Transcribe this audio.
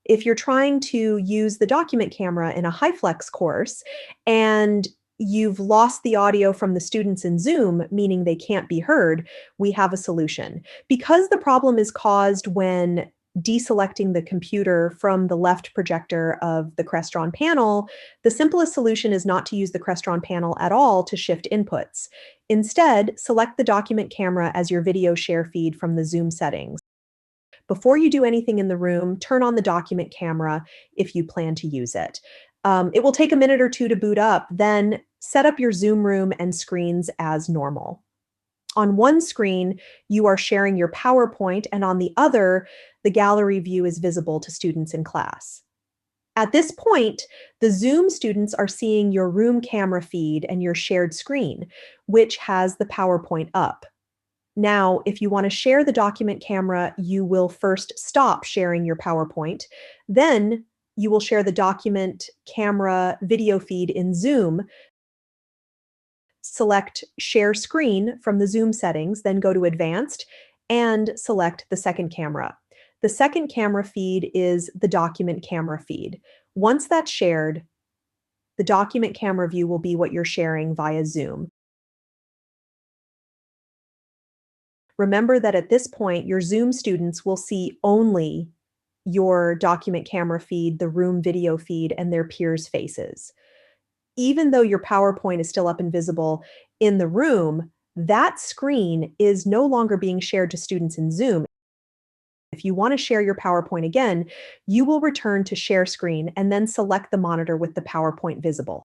If you're trying to use the document camera in a HyFlex course and you've lost the audio from the students in Zoom, meaning they can't be heard, we have a solution. Because the problem is caused when deselecting the computer from the left projector of the Crestron panel, the simplest solution is not to use the Crestron panel at all to shift inputs. Instead, select the document camera as your video share feed from the Zoom settings. Before you do anything in the room, turn on the document camera if you plan to use it. It will take a minute or two to boot up, then set up your Zoom room and screens as normal. On one screen, you are sharing your PowerPoint, and on the other, the gallery view is visible to students in class. At this point, the Zoom students are seeing your room camera feed and your shared screen, which has the PowerPoint up. Now, if you want to share the document camera, you will first stop sharing your PowerPoint. Then you will share the document camera video feed in Zoom. Select Share Screen from the Zoom settings, then go to Advanced and select the second camera. The second camera feed is the document camera feed. Once that's shared, the document camera view will be what you're sharing via Zoom. Remember that at this point, your Zoom students will see only your document camera feed, the room video feed, and their peers' faces. Even though your PowerPoint is still up and visible in the room, that screen is no longer being shared to students in Zoom. If you want to share your PowerPoint again, you will return to Share Screen and then select the monitor with the PowerPoint visible.